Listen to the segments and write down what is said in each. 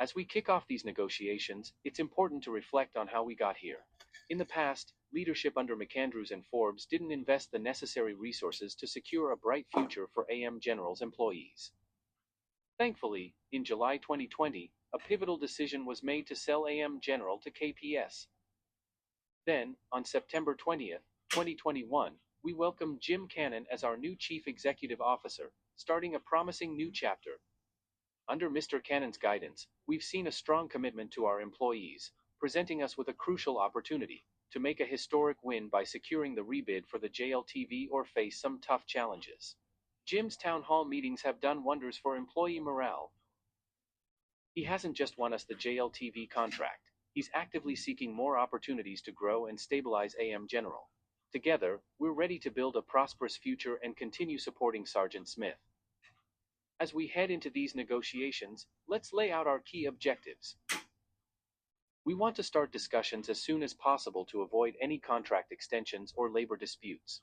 As we kick off these negotiations, it's important to reflect on how we got here. In the past, leadership under McAndrews and Forbes didn't invest the necessary resources to secure a bright future for AM General's employees. Thankfully, in July 2020, a pivotal decision was made to sell AM General to KPS. Then, on September 20th, 2021, we welcomed Jim Cannon as our new Chief Executive Officer, starting a promising new chapter. Under Mr. Cannon's guidance, we've seen a strong commitment to our employees, presenting us with a crucial opportunity to make a historic win by securing the rebid for the JLTV or face some tough challenges. Jim's town hall meetings have done wonders for employee morale. He hasn't just won us the JLTV contract, he's actively seeking more opportunities to grow and stabilize AM General. Together, we're ready to build a prosperous future and continue supporting Sergeant Smith. As we head into these negotiations, let's lay out our key objectives. We want to start discussions as soon as possible to avoid any contract extensions or labor disputes.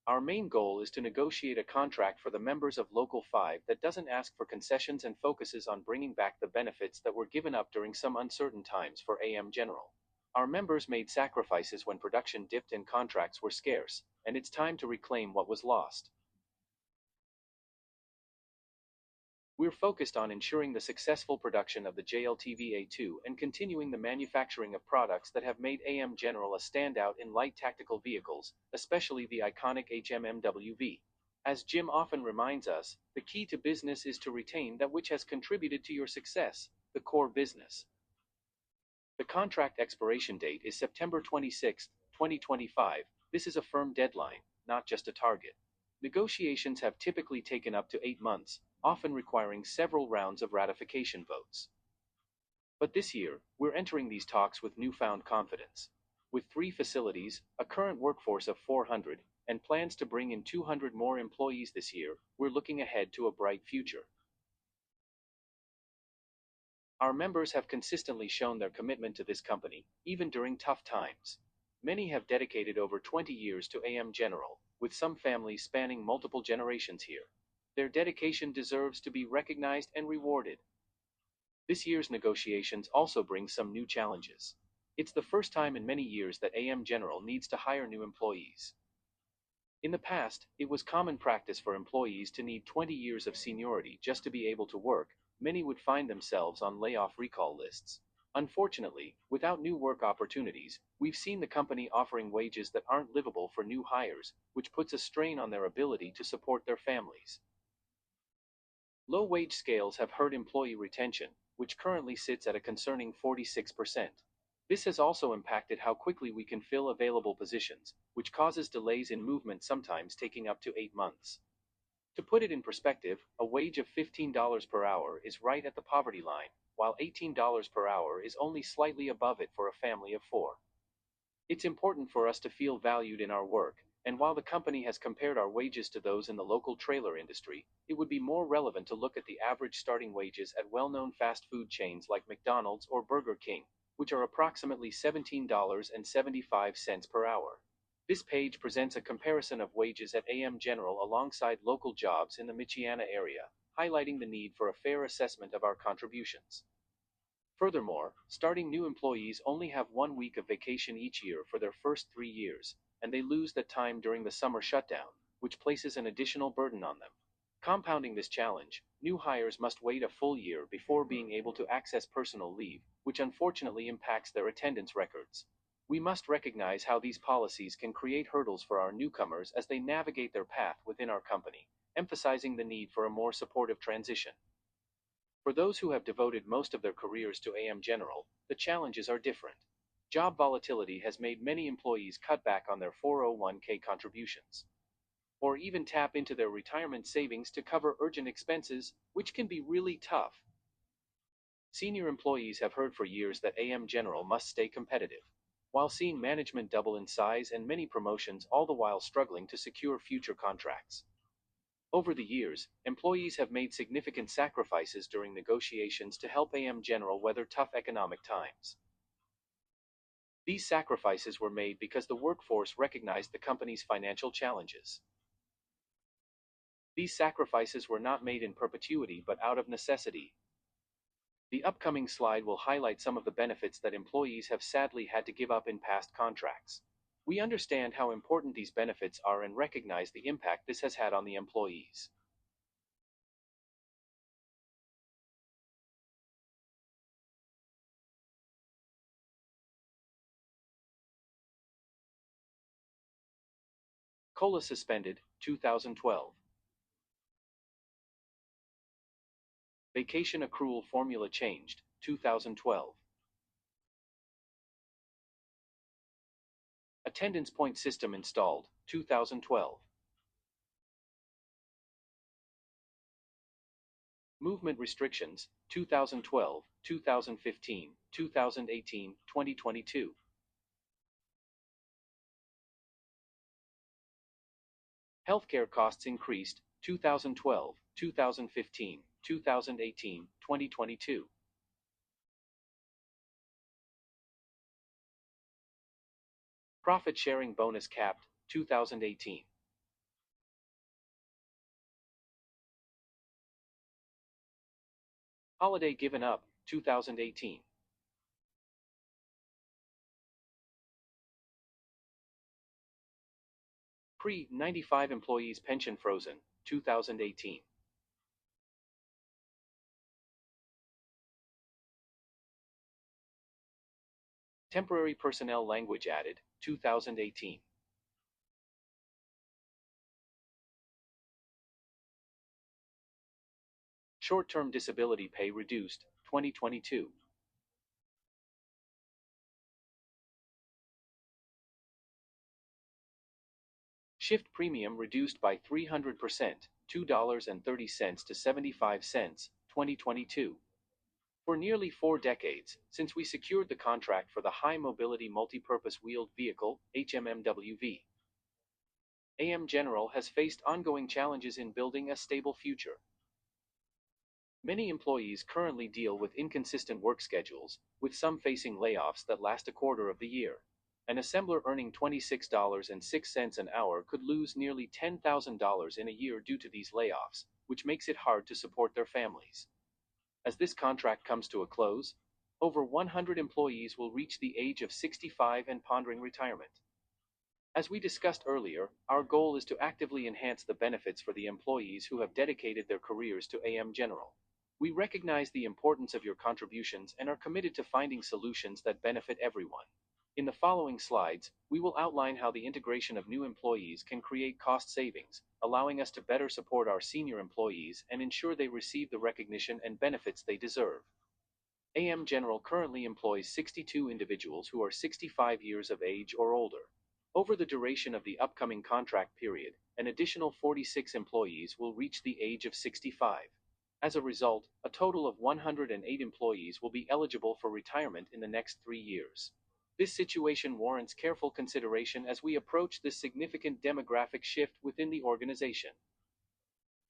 Our main goal is to negotiate a contract for the members of Local 5 that doesn't ask for concessions and focuses on bringing back the benefits that were given up during some uncertain times for AM General. Our members made sacrifices when production dipped and contracts were scarce, and it's time to reclaim what was lost. We're focused on ensuring the successful production of the JLTV-A2 and continuing the manufacturing of products that have made AM General a standout in light tactical vehicles, especially the iconic HMMWV. As Jim often reminds us, the key to business is to retain that which has contributed to your success, the core business. The contract expiration date is September 26, 2025. This is a firm deadline, not just a target. Negotiations have typically taken up to 8 months, often requiring several rounds of ratification votes. But this year, we're entering these talks with newfound confidence. With 3 facilities, a current workforce of 400, and plans to bring in 200 more employees this year, we're looking ahead to a bright future. Our members have consistently shown their commitment to this company, even during tough times. Many have dedicated over 20 years to AM General, with some families spanning multiple generations here. Their dedication deserves to be recognized and rewarded. This year's negotiations also bring some new challenges. It's the first time in many years that AM General needs to hire new employees. In the past, it was common practice for employees to need 20 years of seniority just to be able to work. Many would find themselves on layoff recall lists. Unfortunately, without new work opportunities, we've seen the company offering wages that aren't livable for new hires, which puts a strain on their ability to support their families. Low wage scales have hurt employee retention, which currently sits at a concerning 46%. This has also impacted how quickly we can fill available positions, which causes delays in movement, sometimes taking up to 8 months. To put it in perspective, a wage of $15 per hour is right at the poverty line, while $18 per hour is only slightly above it for a family of 4. It's important for us to feel valued in our work, and while the company has compared our wages to those in the local trailer industry, it would be more relevant to look at the average starting wages at well-known fast food chains like McDonald's or Burger King, which are approximately $17.75 per hour. This page presents a comparison of wages at AM General alongside local jobs in the Michiana area, highlighting the need for a fair assessment of our contributions. Furthermore, starting new employees only have 1 week of vacation each year for their first 3 years, and they lose that time during the summer shutdown, which places an additional burden on them. Compounding this challenge, new hires must wait a full year before being able to access personal leave, which unfortunately impacts their attendance records. We must recognize how these policies can create hurdles for our newcomers as they navigate their path within our company, emphasizing the need for a more supportive transition. For those who have devoted most of their careers to AM General, the challenges are different. Job volatility has made many employees cut back on their 401k contributions, or even tap into their retirement savings to cover urgent expenses, which can be really tough. Senior employees have heard for years that AM General must stay competitive, while seeing management double in size and many promotions, all the while struggling to secure future contracts. Over the years, employees have made significant sacrifices during negotiations to help AM General weather tough economic times. These sacrifices were made because the workforce recognized the company's financial challenges. These sacrifices were not made in perpetuity but out of necessity. The upcoming slide will highlight some of the benefits that employees have sadly had to give up in past contracts. We understand how important these benefits are and recognize the impact this has had on the employees. COLA suspended, 2012. Vacation accrual formula changed, 2012. Attendance point system installed, 2012. Movement restrictions, 2012, 2015, 2018, 2022. Healthcare costs increased, 2012, 2015, 2018, 2022. Profit sharing bonus capped, 2018. Holiday given up, 2018. Pre-95 employees pension frozen, 2018. Temporary personnel language added, 2018. Short-term disability pay reduced, 2022. Shift premium reduced by 300%, $2.30 to 75 cents, 2022. For nearly 4 decades, since we secured the contract for the High Mobility Multipurpose Wheeled Vehicle, HMMWV, AM General has faced ongoing challenges in building a stable future. Many employees currently deal with inconsistent work schedules, with some facing layoffs that last a quarter of the year. An assembler earning $26.06 an hour could lose nearly $10,000 in a year due to these layoffs, which makes it hard to support their families. As this contract comes to a close, over 100 employees will reach the age of 65 and pondering retirement. As we discussed earlier, our goal is to actively enhance the benefits for the employees who have dedicated their careers to AM General. We recognize the importance of your contributions and are committed to finding solutions that benefit everyone. In the following slides, we will outline how the integration of new employees can create cost savings, allowing us to better support our senior employees and ensure they receive the recognition and benefits they deserve. AM General currently employs 62 individuals who are 65 years of age or older. Over the duration of the upcoming contract period, an additional 46 employees will reach the age of 65. As a result, a total of 108 employees will be eligible for retirement in the next 3 years. This situation warrants careful consideration as we approach this significant demographic shift within the organization.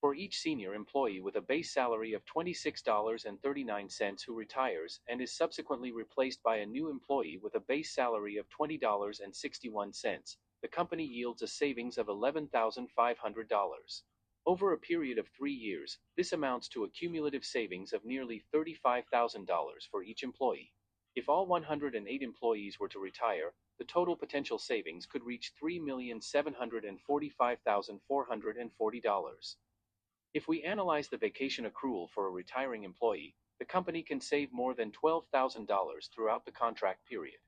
For each senior employee with a base salary of $26.39 who retires and is subsequently replaced by a new employee with a base salary of $20.61, the company yields a savings of $11,500. Over a period of 3 years, this amounts to a cumulative savings of nearly $35,000 for each employee. If all 108 employees were to retire, the total potential savings could reach $3,745,440. If we analyze the vacation accrual for a retiring employee, the company can save more than $12,000 throughout the contract period.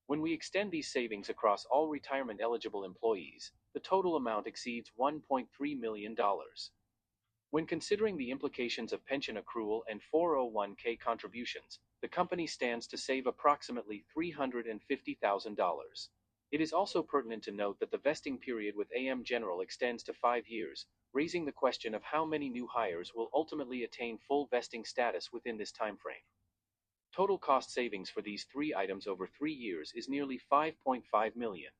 When we extend these savings across all retirement-eligible employees, the total amount exceeds $1.3 million. When considering the implications of pension accrual and 401k contributions, the company stands to save approximately $350,000. It is also pertinent to note that the vesting period with AM General extends to 5 years, raising the question of how many new hires will ultimately attain full vesting status within this timeframe. Total cost savings for these 3 items over 3 years is nearly $5.5 million.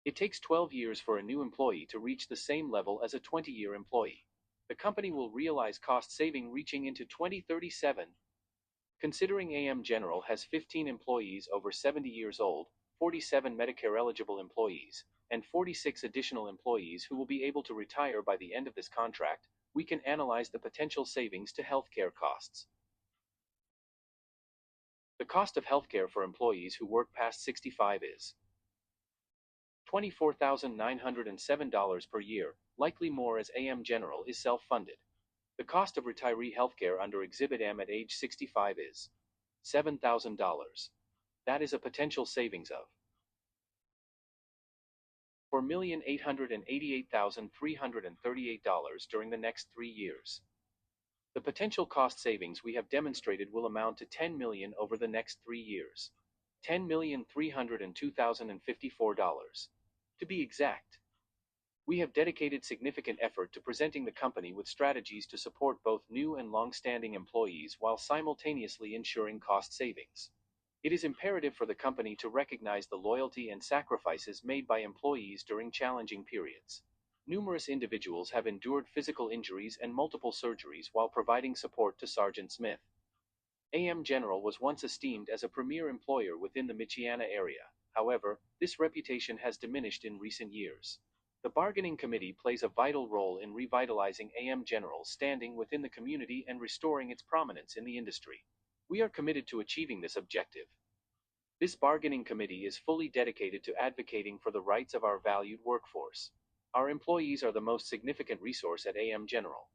It takes 12 years for a new employee to reach the same level as a 20-year employee. The company will realize cost saving reaching into 2037. Considering AM General has 15 employees over 70 years old, 47 Medicare-eligible employees, and 46 additional employees who will be able to retire by the end of this contract, we can analyze the potential savings to healthcare costs. The cost of healthcare for employees who work past 65 is $24,907 per year, likely more as AM General is self-funded. The cost of retiree healthcare under Exhibit M at age 65 is $7,000. That is a potential savings of $4,888,338 during the next 3 years. The potential cost savings we have demonstrated will amount to $10 million over the next 3 years. $10,302,054. To be exact. We have dedicated significant effort to presenting the company with strategies to support both new and long-standing employees while simultaneously ensuring cost savings. It is imperative for the company to recognize the loyalty and sacrifices made by employees during challenging periods. Numerous individuals have endured physical injuries and multiple surgeries while providing support to Sergeant Smith. AM General was once esteemed as a premier employer within the Michiana area. However, this reputation has diminished in recent years. The bargaining committee plays a vital role in revitalizing AM General's standing within the community and restoring its prominence in the industry. We are committed to achieving this objective. This bargaining committee is fully dedicated to advocating for the rights of our valued workforce. Our employees are the most significant resource at AM General.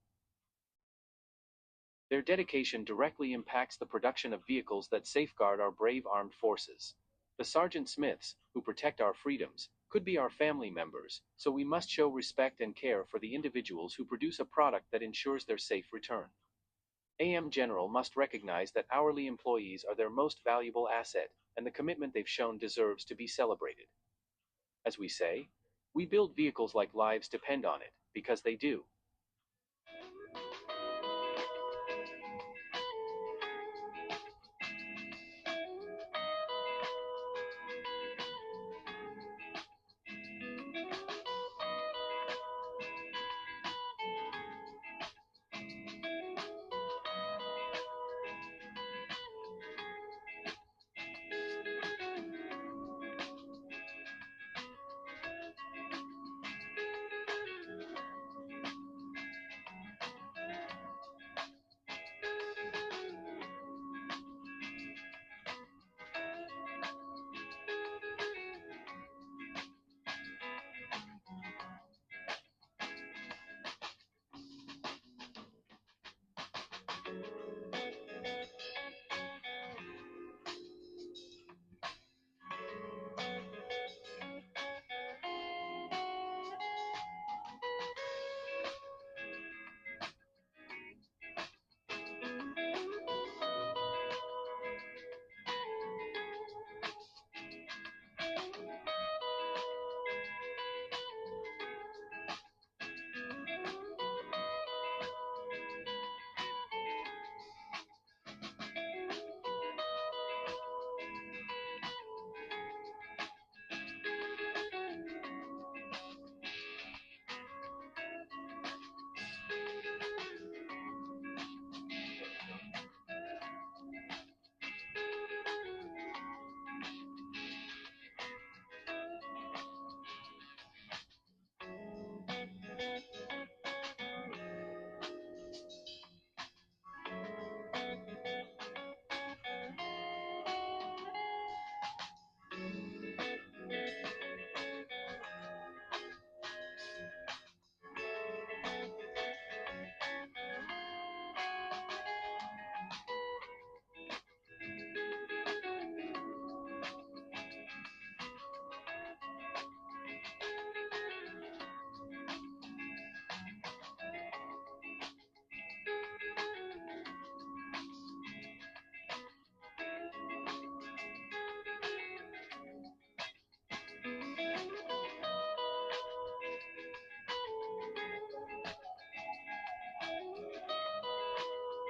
Their dedication directly impacts the production of vehicles that safeguard our brave armed forces. The Sergeant Smiths, who protect our freedoms, could be our family members, so we must show respect and care for the individuals who produce a product that ensures their safe return. AM General must recognize that hourly employees are their most valuable asset, and the commitment they've shown deserves to be celebrated. As we say, we build vehicles like lives depend on it, because they do.